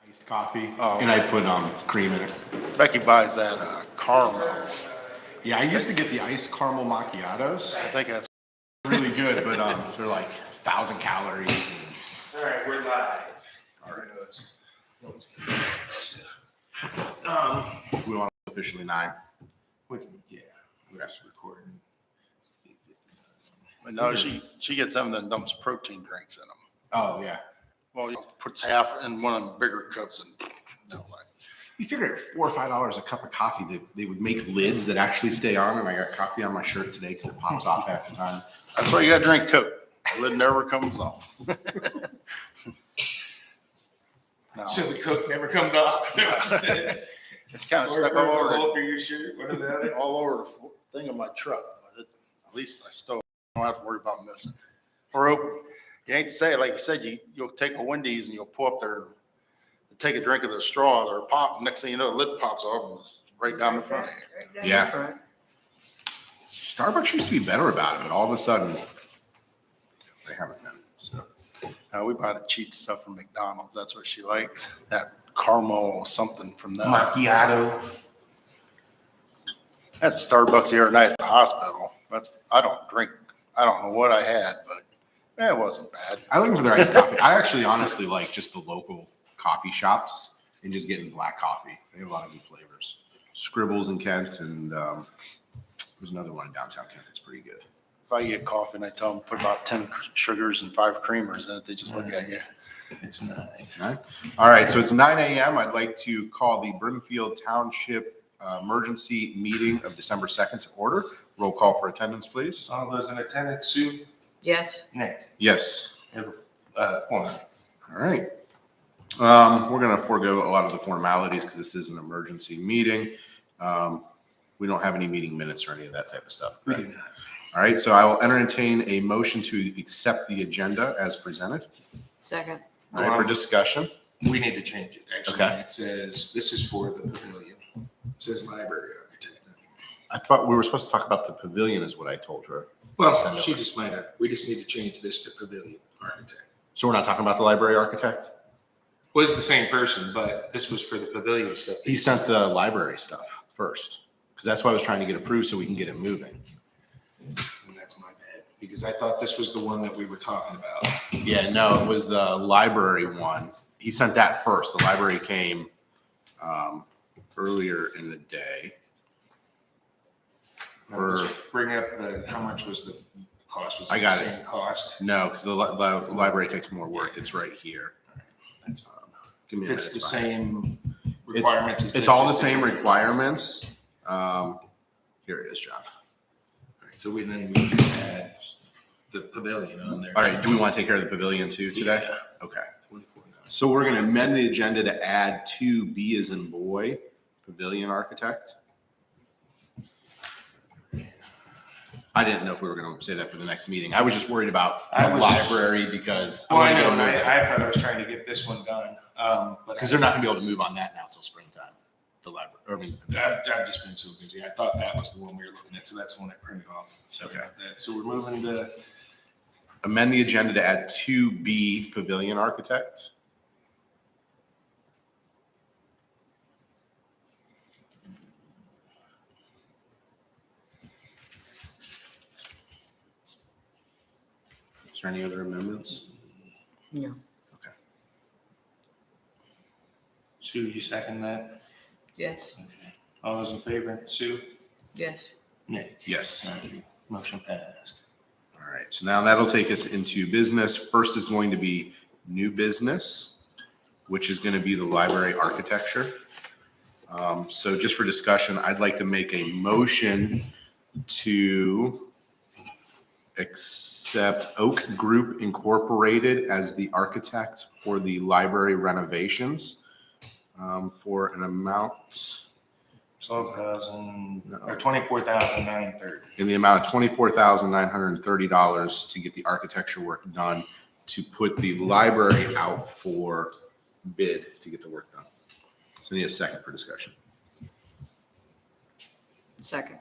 Iced coffee, Oh. and I put cream in it. Becky buys that caramel. Yeah, I used to get the iced caramel macchiatos. I think that's Really good, but they're like 1,000 calories. All right, we're live. All right. Um, We want officially 9. we can, yeah, we're just recording. but no. She gets them and dumps protein drinks in them. Oh yeah. Well, puts half in one of them bigger cups and like. You figure at $4 or $5 a cup of coffee, they would make lids that actually stay on, and I got coffee on my shirt today because it pops off half the time. That's why you got to drink Coke. The lid never comes off. No, So the Coke never comes off. Is that what you said? it's kind of Or stuck all over all through your shirt. What are the other? all over the thing of my truck. But at least I still don't have to worry about missing. Or open. You ain't to say it like you said. You'll take a Wendy's and you'll pull up there, take a drink of their straw or pop. Next thing you know, the lid pops off and it's right down the front of you. Yeah. Starbucks used to be better about it, but all of a sudden, they haven't been. So. We buy the cheap stuff from McDonald's. That's what she likes. That caramel something from them. Macchiato. At Starbucks the other night at the hospital. I don't drink. I don't know what I had, but it wasn't bad. I like them for their iced coffee. I actually honestly like just the local coffee shops and just getting black coffee. They have a lot of good flavors. Scribbles in Kent, and there's another one in downtown Kent that's pretty good. If I get coffee and I tell them put about 10 sugars and 5 creamers in it, they just look at you. It's 9. Right? All right, so it's 9 a.m. I'd like to call the Brimfield Township emergency meeting of December 2nd to order. Roll call for attendance, please. All those in attendance, Sue, Yes. Nick, Yes. Quinn. All right. We're going to forego a lot of the formalities because this is an emergency meeting. We don't have any meeting minutes or any of that type of stuff. We Right? do not. All right, so I will entertain a motion to accept the agenda as presented. Second. All right, for discussion. We need to change it, actually. Okay. It says, this is for the pavilion. It says library architect. I thought we were supposed to talk about the pavilion is what I told her. Well, Send she over. just might have, we just need to change this to pavilion architect. So we're not talking about the library architect? Was the same person, but this was for the pavilion stuff. He sent the library stuff first, because that's why I was trying to get approved so we can get it moving. And that's my bad, because I thought this was the one that we were talking about. Yeah, no, it was the library one. He sent that first. The library came earlier in the day. Bring up how much was the cost? Was I it got the it. same cost? No, because the library takes more work. It's right here. That's fine. Give me a If it's minute, the fine. same requirements as It's this, all the just same different. requirements. Here it is, John. All right, so we can add the pavilion on there. All right, do we want to take care of the pavilion too today? Yeah. Okay. 24 now. So we're going to amend the agenda to add 2B as in boy, pavilion architect. I didn't know if we were going to say that for the next meeting. I was just worried about the library because. Well, I know, and I thought I was trying to get this one done, but. Because they're not going to be able to move on that now until springtime, the library, I mean. I've just been so busy. I thought that was the one we were looking at, so that's the one I printed off. Sorry Okay. about that. So we're moving to, Amend the agenda to add 2B pavilion architect. Is there any other amendments? No. Okay. Sue, you second that? Yes. Okay. All those in favor? Sue? Yes. Nick? Yes. Thank you. Motion passed. All right, so now that'll take us into business. First is going to be new business, which is going to be the library architecture. So just for discussion, I'd like to make a motion to accept Oak Group Incorporated as the architect for the library renovations for an amount 12,000 or 24,930. in the amount of $24,930 to get the architecture work done to put the library out for bid to get the work done. So I need a second for discussion. Second.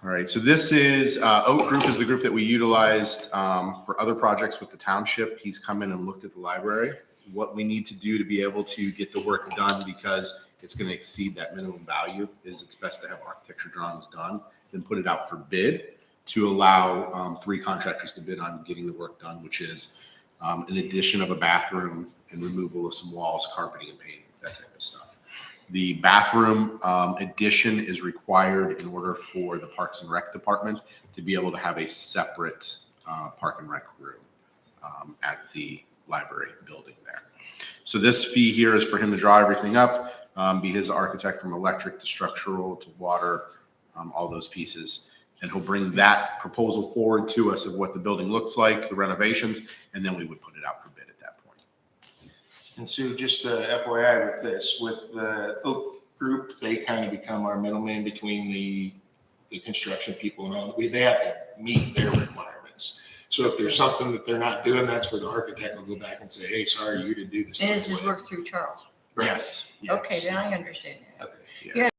All right, so this is, Oak Group is the group that we utilized for other projects with the township. He's come in and looked at the library. what we need to do to be able to get the work done, because it's going to exceed that minimum value, is it's best to have architecture drawings done, then put it out for bid to allow 3 contractors to bid on getting the work done, which is an addition of a bathroom and removal of some walls, carpeting and painting, that type of stuff. The bathroom addition is required in order for the Parks and Rec department to be able to have a separate park and rec room at the library building there. So this fee here is for him to draw everything up, be his architect from electric to structural to water, all those pieces. And he'll bring that proposal forward to us of what the building looks like, the renovations, and then we would put it out for bid at that point. And Sue, just FYI with this, with the Oak Group, they kind of become our middleman between the construction people and all. They have to meet their requirements. So if there's something that they're not doing, that's where the architect will go back and say, hey, sorry, you didn't do this. And this is work through Charles. Yes. Okay, then I understand that. Okay.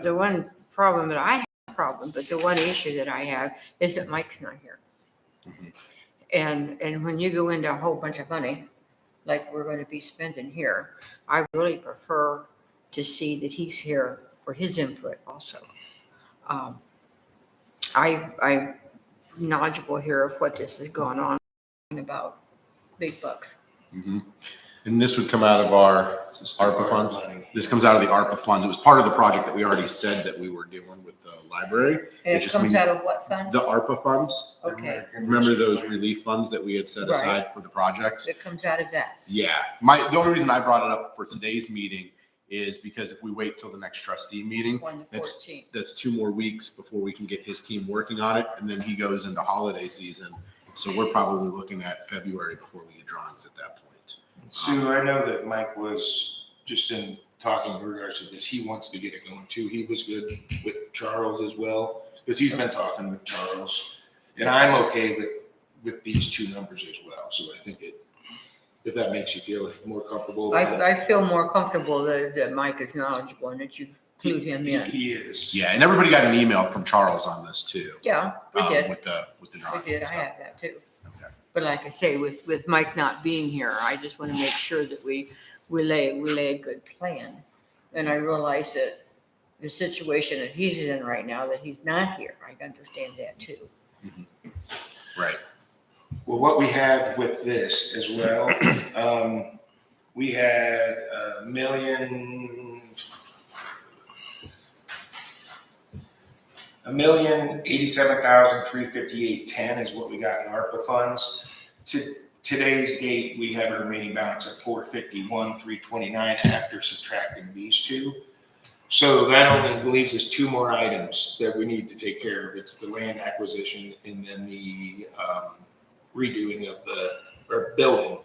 The one problem that I have, but the one issue that I have is that Mike's not here. Mhm. And when you go into a whole bunch of money, like we're going to be spending here, I really prefer to see that he's here for his input also. I'm knowledgeable here of what this is going on about big bucks. Mhm. And this would come out of our ARPA funds. This comes out of the ARPA funds. It was part of the project that we already said that we were doing with the library. And It it just comes means- out of what fund? The ARPA funds. Okay, Remember those relief funds that we had set aside for the projects? it comes out of that. Yeah. The only reason I brought it up for today's meeting is because if we wait till the next trustee meeting, On the That's- 14th. that's 2 more weeks before we can get his team working on it. And then he goes into holiday season. So we're probably looking at February before we get drawings at that point. Sue, I know that Mike was just in talking in regards to this. He wants to get it going too. He was good with Charles as well, because he's been talking with Charles. And I'm okay with these 2 numbers as well. So I think if that makes you feel more comfortable. I feel more comfortable that Mike is knowledgeable and that you've clued him in. He is. Yeah. And everybody got an email from Charles on this too. Yeah, we did. With the drawings. We did. and I stuff. have that too. Okay. But like I say, with Mike not being here, I just want to make sure that we lay a good plan. And I realize that the situation that he's in right now, that he's not here, I understand that too. Right. Well, what we have with this as well, we had $1,087,358.10 is what we got in ARPA funds. To today's date, we have a remaining balance of $451,329 after subtracting these 2. So that only leaves us 2 more items that we need to take care of. It's the land acquisition and then the redoing of or building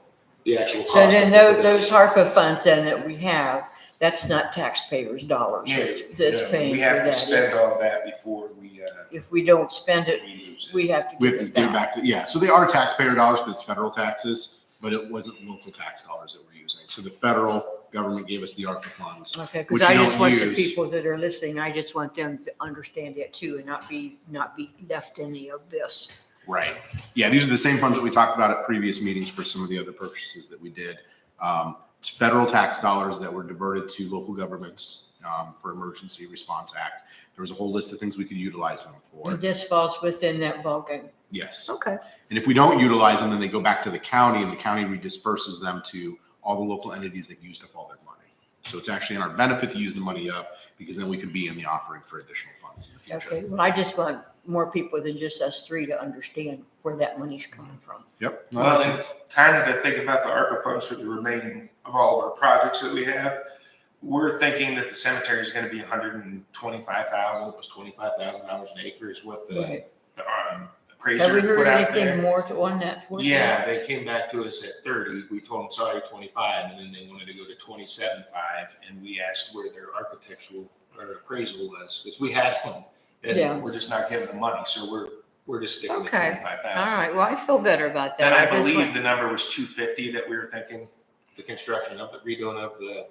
the actual cost. So then of the those building. ARPA funds then that we have, that's not taxpayers' dollars. That's No, paying we for have to that. spend It's- all that before If we don't spend it, we lose it. we have to We give have to it give back. back. Yeah. So they are taxpayer dollars because it's federal taxes, but it wasn't local tax dollars that we're using. So the federal government gave us the ARPA funds. Okay, which because I you just don't want the use. people that are listening, I just want them to understand that too and not be left in the abyss. Right. Yeah, these are the same funds that we talked about at previous meetings for some of the other purchases that we did. It's federal tax dollars that were diverted to local governments for Emergency Response Act. There was a whole list of things we could utilize them for. And this falls within that ballgame. Yes. Okay. And if we don't utilize them, then they go back to the county and the county redisperses them to all the local entities that used up all their money. So it's actually in our benefit to use the money up because then we could be in the offering for additional funds in the future. Okay, well, I just want more people than just us 3 to understand where that money's coming from. Yep. No, Well, that's and it. kind of to think about the ARPA funds for the remaining of all of our projects that we have, we're thinking that the cemetery is going to be $125,000. It was $25,000 an acre is what the Right. appraiser Have we put heard out anything there. more on that? towards Yeah, they came back to us at 30. We told them, sorry, 25, and then they wanted to go to 27.5, and we asked where their architectural or appraisal was, because we had one, Yeah. and we're just not giving them money, so we're just sticking Okay. at 25,000. All right, well, I feel better about that. And I just believe want- the number was 250 that we were thinking, the construction of the redoing of the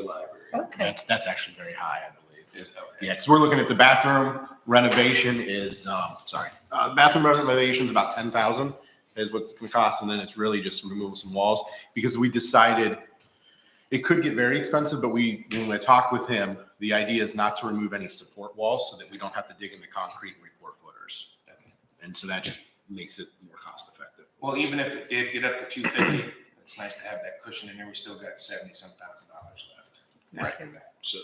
library. Okay, That's actually very high, I believe. Is okay. Yeah, because we're looking at the bathroom renovation is, bathroom renovation is about 10,000. is what's going to cost, and then it's really just removing some walls, because we decided it could get very expensive, but when I talked with him, the idea is not to remove any support walls so that we don't have to dig in the concrete and re-pour footers. And so that just makes it more cost effective. Well, even if it did get up to 250, it's nice to have that cushion in there. We still got $70,000 left. After that. So,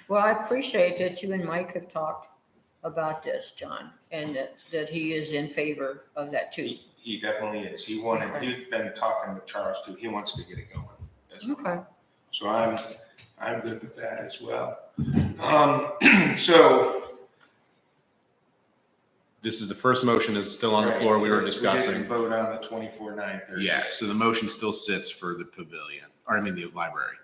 Well, I appreciate that you and Mike have talked about this, John, and that he is in favor of that too. he definitely is. He'd been talking with Charles too. He wants to get it going as well. Okay. So I'm good with that as well. So This is the first motion is still on the floor. We were discussing. We didn't vote on the 24,930. Yeah, so the motion still sits for the pavilion, or I mean the library.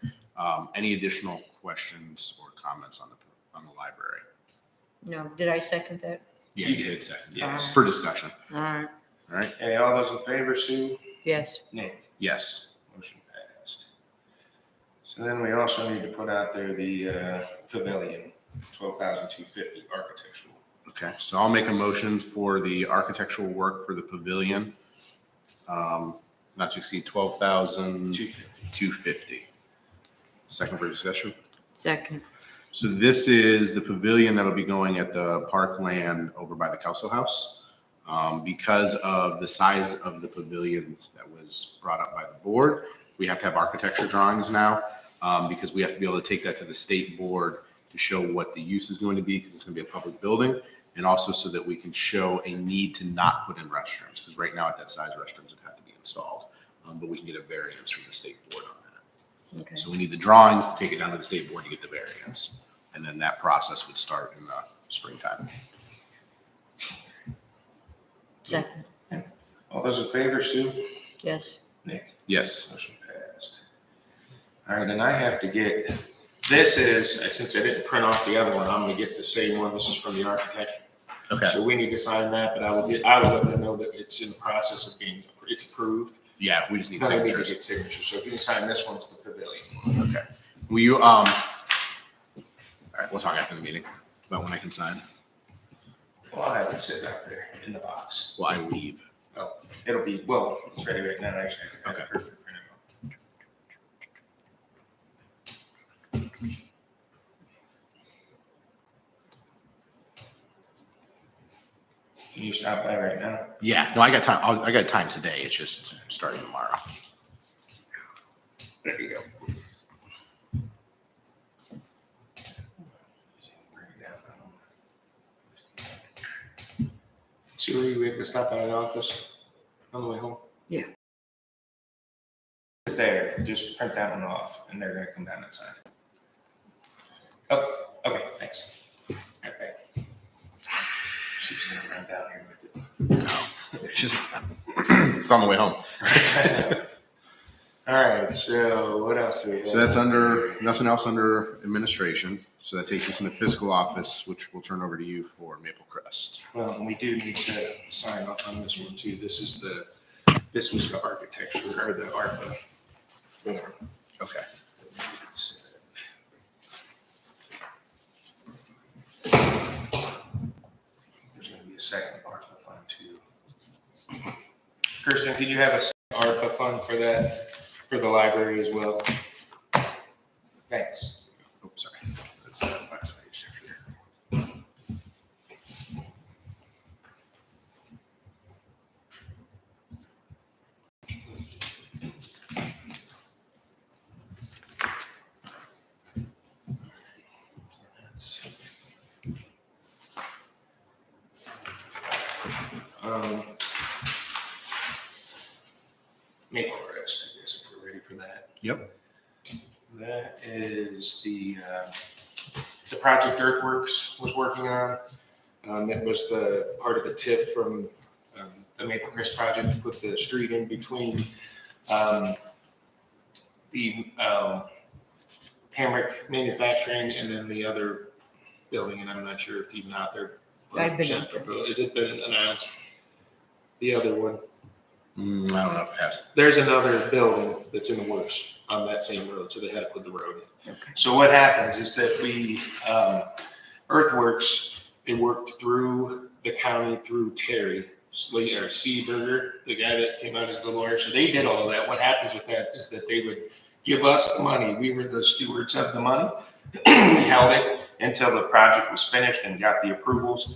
Any additional questions or comments on the library? No, did I second that? Yeah, you did second, Yes. for discussion. All right, All right, Hey, all those in favor, Sue? yes. Nick? yes. Motion passed. So then we also need to put out there the pavilion, 12,250 architectural. Okay, so I'll make a motion for the architectural work for the pavilion, not to exceed 12,250. Second for discussion. Second, So this is the pavilion that'll be going at the parkland over by the Council House. Because of the size of the pavilion that was brought up by the board, we have to have architecture drawings now, because we have to be able to take that to the state board to show what the use is going to be, because it's going to be a public building, and also so that we can show a need to not put in restrooms, because right now at that size, restrooms would have to be installed. But we can get a variance from the state board on that. okay. So we need the drawings to take it down to the state board to get the variance. And then that process would start in the springtime. Second, All those in favor, Sue? yes. Nick? Yes. Motion passed. All right, and I have to get, this is, since I didn't print off the other one, I'm gonna get the same one. This is from the architect. Okay. So we need to sign that, but I will let them know that it's in the process of being, it's approved. Yeah, we just need But I need to signatures. get signatures. So if you can sign this one, it's the pavilion. Okay. Will you, all right, we'll talk after the meeting about when I can sign. Well, I'll have it sit out there in the box. Well, I leave. Oh, it'll be, well, it's ready right now, actually. I Okay. have to print it out. Can you stop by right now? Yeah, no, I got time. I got time today. It's just starting tomorrow. There you go. Bring it down. Sue, are you able to stop by the office on the way home? Yeah. There, just print that one off, and they're gonna come down and sign it. Oh, okay, thanks. Okay. She's gonna run down here with it. No, it's just, it's on the way home. All right, so what else do we have? So that's under, nothing else under administration. So that takes us into fiscal office, which we'll turn over to you for Maple Crest. Well, and we do need to sign off on this one too. This was the architecture, or the ARPA form. Okay. There's gonna be a second ARPA fund too. Kirsten, could you have a second ARPA fund for that, for the library as well? Thanks. Oh, sorry. That's the last page here. Maple Crest, I guess, if we're ready for that. Yep. That is the project Earthworks was working on. It was the part of the TIF from the Maple Crest project to put the street in between the Hamrick Manufacturing and then the other building, and I'm not sure if even out there. I've been out there. Has it been announced? The other one? I don't know if it has. There's another building that's in the works on that same road, so they had to put the road in. Okay. So what happens is that we, Earthworks, they worked through the county, through Terry, Seaberger, the guy that came out as the lawyer. So they did all of that. What happens with that is that they would give us the money. We were the stewards of the money. We held it until the project was finished and got the approvals.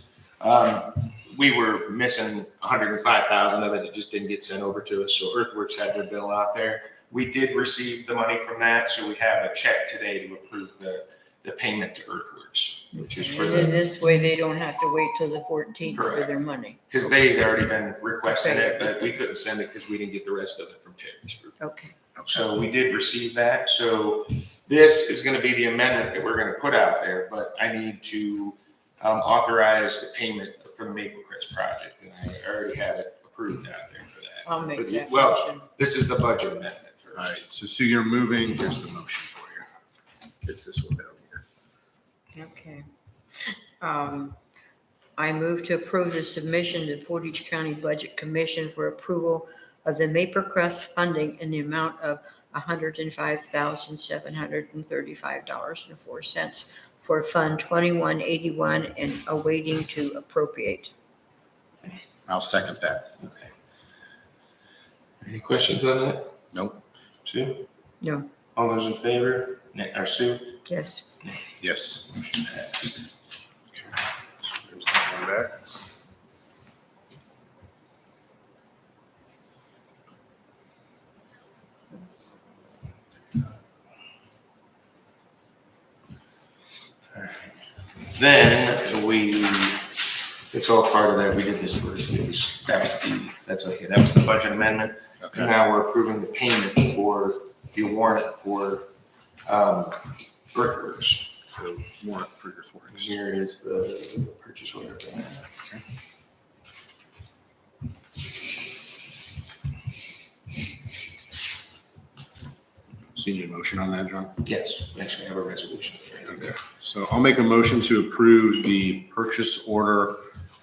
We were missing 105,000 of it. It just didn't get sent over to us. So Earthworks had their bill out there. We did receive the money from that. So we have a check today to approve the payment to Earthworks, which is for And then the, this way they don't have to wait till the 14th for Correct. their money. because they had already been requesting Okay. it, but we couldn't send it because we didn't get the rest of it from Terry's group. Okay. So we did receive that. So this is going to be the amendment that we're going to put out there, but I need to authorize the payment for the Maple Crest project, and I already had it approved out there for that. I'll make But, that well, motion. this is the budget amendment first. All right, so Sue, you're moving. Here's the motion for you. It's this one down here. Okay. I move to approve the submission to Portage County Budget Commission for approval of the Maple Crest funding in the amount of $105,735.04 for Fund 2181 and awaiting to appropriate. I'll second that. Okay. Any questions on that? Nope. Sue? No. All those in favor? Nick, or Sue? Yes. Yes. Motion passed. Okay. There's that one back. Then it's all part of that. We did this first. That's okay. That was the budget amendment. Okay. And now we're approving the payment for the warrant for Earthworks. So warrant for Earthworks. Here is the purchase order. So you need a motion on that, John? Yes, we actually have a resolution. Okay. So I'll make a motion to approve the purchase order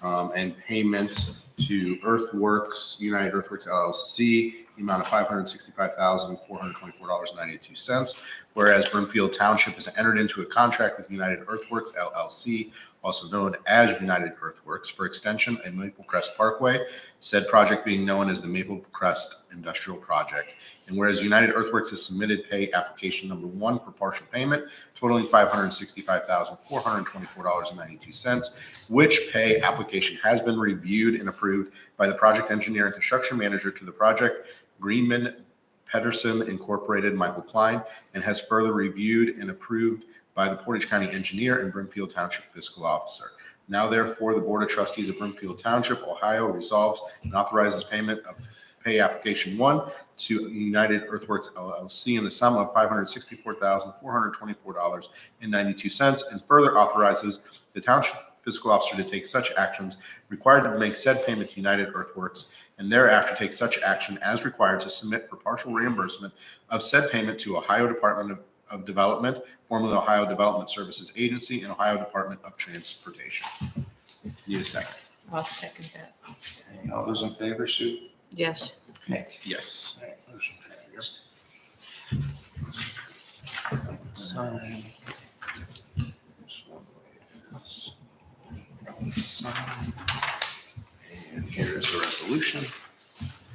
and payments to Earthworks, United Earthworks LLC, the amount of $565,424.92. Whereas Brimfield Township has entered into a contract with United Earthworks LLC, also known as United Earthworks, for extension at Maple Crest Parkway, said project being known as the Maple Crest Industrial Project. And whereas United Earthworks has submitted pay application number 1 for partial payment totaling $565,424.92, which pay application has been reviewed and approved by the project engineer and construction manager to the project, Greenman Pedersen Incorporated, Michael Klein, and has further reviewed and approved by the Portage County Engineer and Brimfield Township Fiscal Officer. Now therefore, the Board of Trustees of Brimfield Township, Ohio resolves and authorizes payment of pay application 1 to United Earthworks LLC in the sum of $564,424.92, and further authorizes the Township Fiscal Officer to take such actions required to make said payment to United Earthworks, and thereafter take such action as required to submit for partial reimbursement of said payment to Ohio Department of Development, formerly Ohio Development Services Agency, and Ohio Department of Transportation. Need a second? I'll second that. Okay, all those in favor, Sue? Yes. Nick? Yes. All right, motion passed. Sign. This one is signed. And here is the resolution,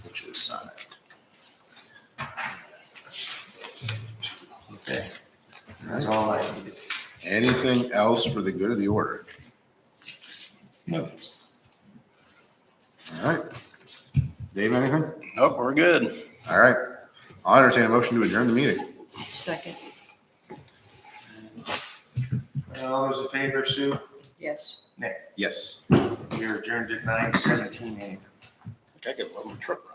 which is signed. Okay, that's all I needed. Anything else for the good of the order? No. All right. Dave, anything? Nope, we're good. All right. I'll entertain a motion to adjourn the meeting. Second. All those in favor, Sue? Yes. Yes. We are adjourned at 9:17 a.m. I think I could love my truck.